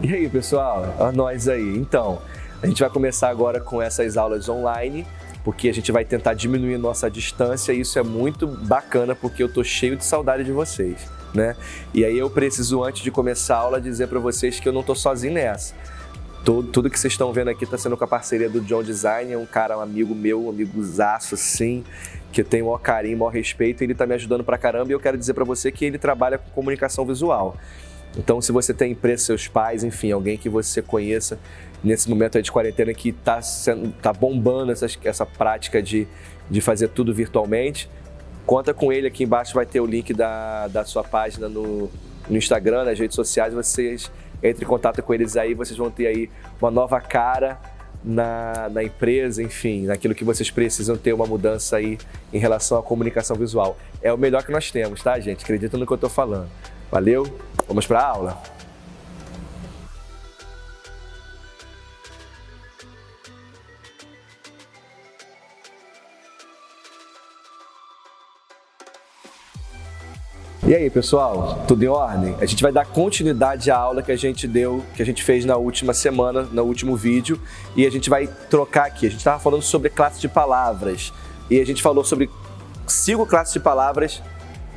E aí, pessoal? Ó, nós aí. Então, a gente vai começar agora com essas aulas online, porque a gente vai tentar diminuir nossa distância e isso é muito bacana, porque eu tô cheio de saudade de vocês, né? E aí eu preciso, antes de começar a aula, dizer para vocês que eu não tô sozinho nessa. Tudo que vocês estão vendo aqui está sendo com a parceria do John Design, é um cara, um amigo meu, um amigozaço, assim, que eu tenho o maior carinho, o maior respeito, e ele está me ajudando pra caramba e eu quero dizer para você que ele trabalha com comunicação visual. Então, se você tem empresa, seus pais, enfim, alguém que você conheça nesse momento aí de quarentena que tá bombando essa prática de fazer tudo virtualmente, conta com ele. Aqui embaixo vai ter o link da sua página no Instagram, nas redes sociais. Vocês entrem em contato com eles aí, vocês vão ter aí uma nova cara na empresa, enfim, naquilo que vocês precisam ter uma mudança aí em relação à comunicação visual. É o melhor que nós temos, tá, gente? Acredita no que eu tô falando. Valeu? Vamos para a aula? E aí, pessoal, tudo em ordem? A gente vai dar continuidade à aula que a gente fez na última semana, no último vídeo, e a gente vai trocar aqui. A gente estava falando sobre classe de palavras e a gente falou sobre 5 classes de palavras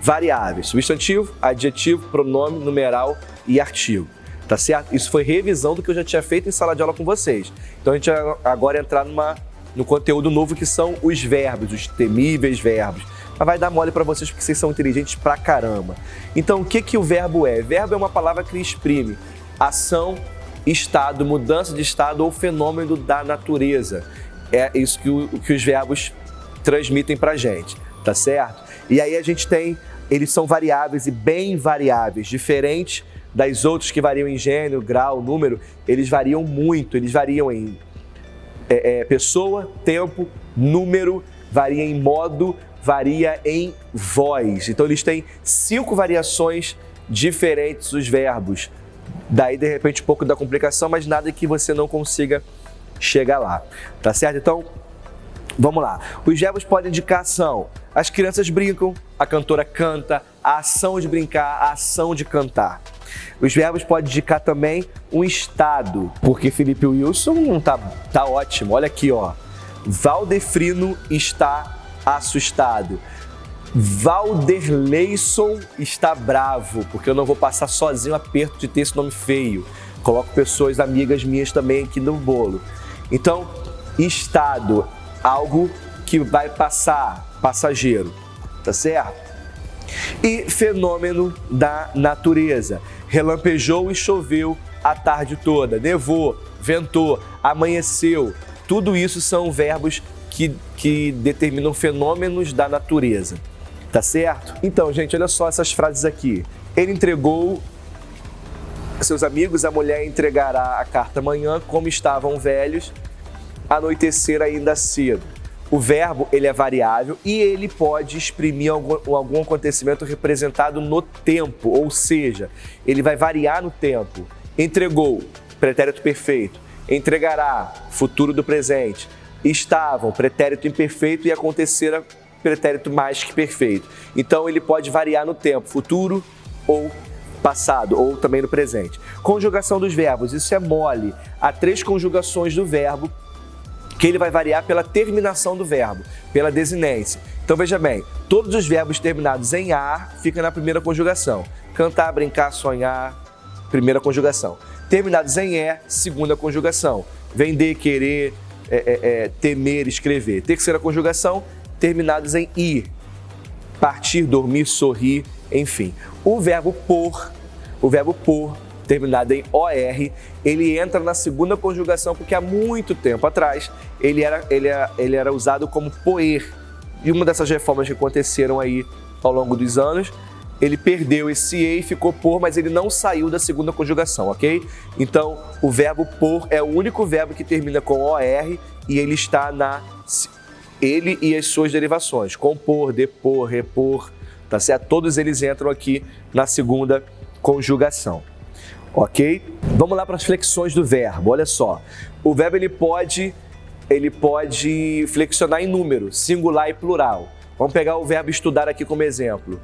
variáveis: substantivo, adjetivo, pronome, numeral e artigo. Tá certo? Isso foi revisão do que eu já tinha feito em sala de aula com vocês. Então a gente vai agora entrar no conteúdo novo, que são os verbos, os temíveis verbos. Mas vai dar mole para vocês porque vocês são inteligentes pra caramba. Então o que o verbo é? Verbo é uma palavra que exprime ação, estado, mudança de estado ou fenômeno da natureza. É isso que os verbos transmitem pra gente, tá certo? E aí a gente tem, eles são variáveis e bem variáveis, diferente das outras que variam em gênero, grau, número. Eles variam muito, eles variam em pessoa, tempo, número, varia em modo, varia em voz. Então eles têm 5 variações diferentes dos verbos. Daí, de repente, um pouco da complicação, mas nada que você não consiga chegar lá, tá certo? Então, vamos lá. Os verbos podem indicar ação. As crianças brincam, a cantora canta, a ação de brincar, a ação de cantar. Os verbos podem indicar também um estado, porque Felipe Wilson tá ótimo. Olha aqui, ó. Valdefrino está assustado. Valderleison está bravo, porque eu não vou passar sozinho o aperto de ter esse nome feio. Coloco pessoas amigas minhas também aqui no bolo. Então, estado, algo que vai passar, passageiro, tá certo? E fenômeno da natureza. Relampejou e choveu a tarde toda, nevou, ventou, amanheceu. Tudo isso são verbos que determinam fenômenos da natureza, tá certo? Então, gente, olha só essas frases aqui. Ele entregou seus amigos, a mulher entregará a carta amanhã, como estavam velhos, anoitecer ainda cedo. O verbo, ele é variável e ele pode exprimir algum acontecimento representado no tempo, ou seja, ele vai variar no tempo. Entregou, pretérito perfeito. Entregará, futuro do presente. Estavam, pretérito imperfeito, e acontecera, pretérito mais que perfeito. Então ele pode variar no tempo, futuro ou passado, ou também no presente. Conjugação dos verbos, isso é mole. Há 3 conjugações do verbo, que ele vai variar pela terminação do verbo, pela desinência. Então veja bem, todos os verbos terminados em ar ficam na primeira conjugação. Cantar, brincar, sonhar, primeira conjugação. Terminados em é, segunda conjugação. Vender, querer, temer, escrever. Terceira conjugação, terminados em ir. Partir, dormir, sorrir, enfim. O verbo por, terminado em OR, ele entra na segunda conjugação porque há muito tempo atrás ele era usado como poer. E uma dessas reformas que aconteceram aí ao longo dos anos, ele perdeu esse E e ficou por, mas ele não saiu da segunda conjugação, ok? Então, o verbo por é o único verbo que termina com OR e ele está ele e as suas derivações, compor, depor, repor, tá certo? Todos eles entram aqui na segunda conjugação. Ok? Vamos lá para as flexões do verbo. Olha só, o verbo ele pode flexionar em número, singular e plural. Vamos pegar o verbo estudar aqui como exemplo.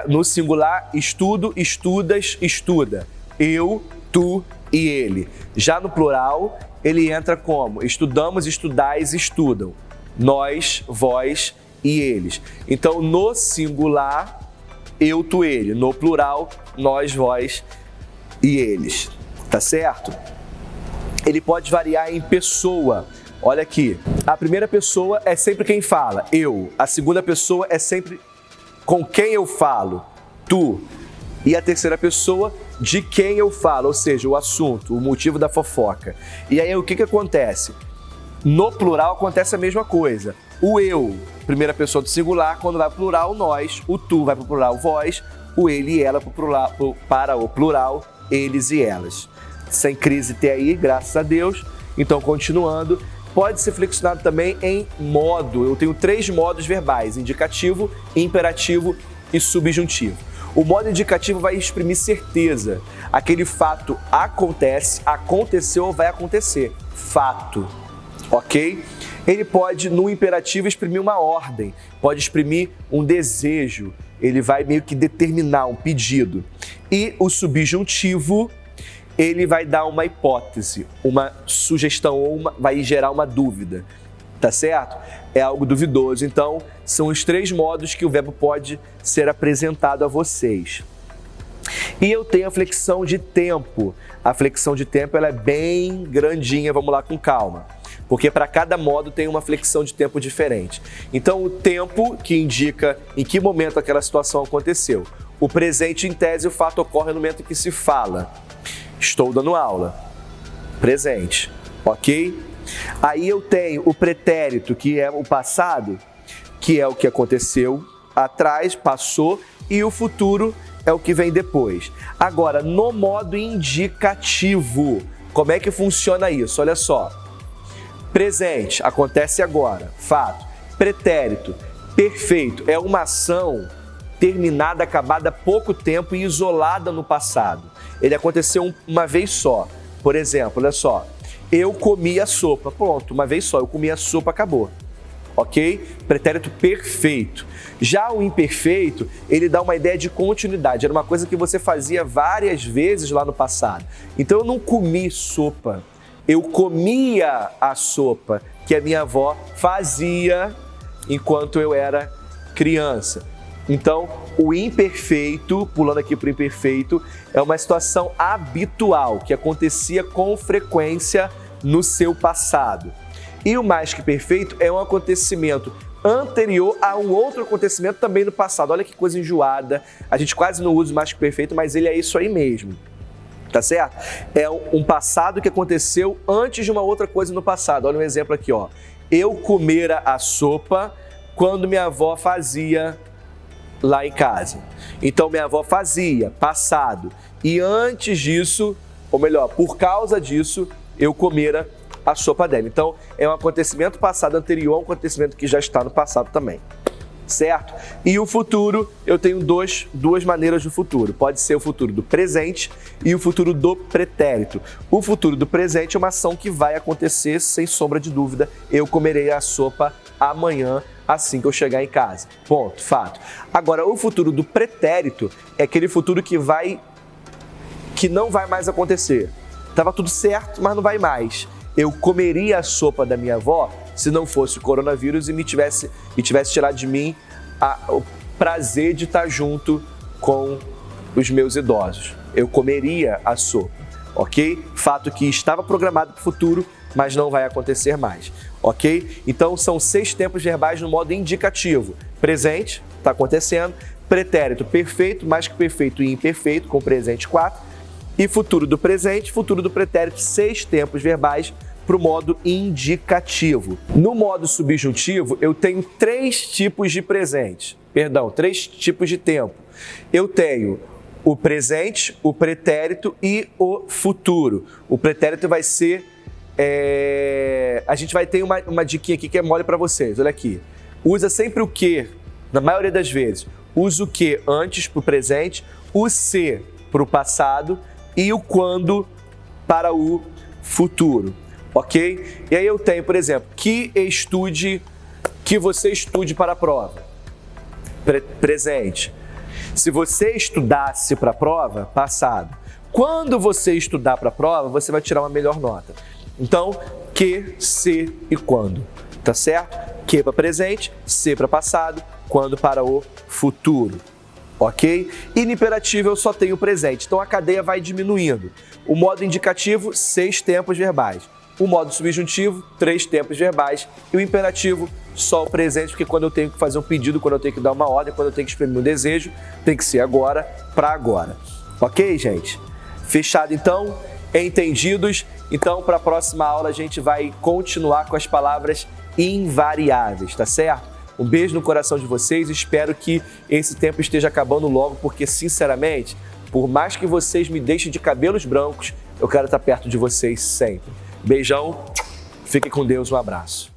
No singular, estudo, estudas, estuda. Eu tu e ele. Já no plural, ele entra como? Estudamos, estudais, estudam. Nós, vós e eles. Então, no singular, eu, tu, ele. No plural, nós, vós e eles. Tá certo? Ele pode variar em pessoa. Olha aqui. A primeira pessoa é sempre quem fala, eu. A segunda pessoa é sempre com quem eu falo, tu. E a terceira pessoa, de quem eu falo, ou seja, o assunto, o motivo da fofoca. E aí o que actuntece? No plural acontece a mesma coisa. O eu, primeira pessoa do singular, quando vai para o plural, nós. O tu vai para o plural, vós. O ele e ela para o plural, eles e elas. Sem crise até aí, graças a Deus. Então, continuando, pode ser flexionado também em modo. Eu tenho 3 modos verbais: indicativo, imperativo e subjuntivo. O modo indicativo vai exprimir certeza. Aquele fato acontece, aconteceu ou vai acontecer. Fato. Ok? Ele pode, no imperativo, exprimir uma ordem. Pode exprimir um desejo. Ele vai meio que determinar um pedido. E o subjuntivo, ele vai dar uma hipótese, uma sugestão ou vai gerar uma dúvida. Tá certo? É algo duvidoso. Então, são os 3 modos que o verbo pode ser apresentado a vocês. E eu tenho a flexão de tempo. A flexão de tempo ela é bem grandinha, vamos lá com calma. Porque para cada modo tem uma flexão de tempo diferente. Então, o tempo que indica em que momento aquela situação aconteceu. O presente, em tese, o fato ocorre no momento em que se fala. Estou dando aula. Presente. Ok? Aí eu tenho o pretérito, que é o passado, que é o que aconteceu atrás, passou, e o futuro é o que vem depois. Agora, no modo indicativo, como é que funciona isso? Olha só. Presente, acontece agora, fato. Pretérito, perfeito, é uma ação terminada, acabada há pouco tempo e isolada no passado. Ele aconteceu uma vez só. Por exemplo, olha só. Eu comi a sopa. Pronto, uma vez só. Eu comi a sopa, acabou. Ok? Pretérito perfeito. Já o imperfeito, ele dá uma ideia de continuidade. Era uma coisa que você fazia várias vezes lá no passado. Então, eu não comi sopa. Eu comia a sopa que a minha avó fazia enquanto eu era criança. Então, o imperfeito, pulando aqui para o imperfeito, é uma situação habitual, que acontecia com frequência no seu passado. E o mais que perfeito é um acontecimento anterior a um outro acontecimento também no passado. Olha que coisa enjoada. A gente quase não usa o mais que perfeito, mas ele é isso aí mesmo. Tá certo? É um passado que aconteceu antes de uma outra coisa no passado. Olha um exemplo aqui, ó. Eu comera a sopa quando minha avó fazia lá em casa. Então, minha avó fazia, passado. E antes disso, ou melhor, por causa disso, eu comera a sopa dela. Então, é um acontecimento passado anterior a um acontecimento que já está no passado também. Certo? E o futuro, eu tenho duas maneiras do futuro. Pode ser o futuro do presente e o futuro do pretérito. O futuro do presente é uma ação que vai acontecer, sem sombra de dúvida. Eu comerei a sopa amanhã, assim que eu chegar em casa. Ponto, fato. Agora, o futuro do pretérito é aquele futuro que não vai mais acontecer. Estava tudo certo, mas não vai mais. Eu comeria a sopa da minha avó se não fosse o coronavírus e tivesse tirado de mim o prazer de estar junto com os meus idosos. Eu comeria a sopa, ok? Fato que estava programado para o futuro, mas não vai acontecer mais, ok? Então, são 6 tempos verbais no modo indicativo. Presente, está acontecendo. Pretérito, perfeito, mais que perfeito e imperfeito, com presente 4. E futuro do presente, futuro do pretérito, 6 tempos verbais para o modo indicativo. No modo subjuntivo, eu tenho 3 tipos de presente. 3 tipos de tempo. Eu tenho o presente, o pretérito e o futuro. O pretérito vai ser... A gente vai ter uma diquinha aqui que é mole para vocês. Olha aqui. Usa sempre o que, na maioria das vezes. Usa o que antes para o presente, o se para o passado e o quando para o futuro. Ok? E aí eu tenho, por exemplo, que você estude para a prova. Presente. Se você estudasse para a prova, passado. Quando você estudar para a prova, você vai tirar uma melhor nota. Então, que, se e quando, tá certo? Que para presente, se para passado, quando para o futuro, ok? E no imperativo eu só tenho o presente, então a cadeia vai diminuindo. O modo indicativo, 6 tempos verbais. O modo subjuntivo, 3 tempos verbais. E o imperativo, só o presente, porque quando eu tenho que fazer um pedido, quando eu tenho que dar uma ordem, quando eu tenho que exprimir um desejo, tem que ser agora para agora. Ok, gente? Fechado então? Entendidos? Então, para a próxima aula, a gente vai continuar com as palavras invariáveis, tá certo? Um beijo no coração de vocês, espero que esse tempo esteja acabando logo, porque, sinceramente, por mais que vocês me deixem de cabelos brancos, eu quero estar perto de vocês sempre. Beijão, fiquem com Deus, um abraço.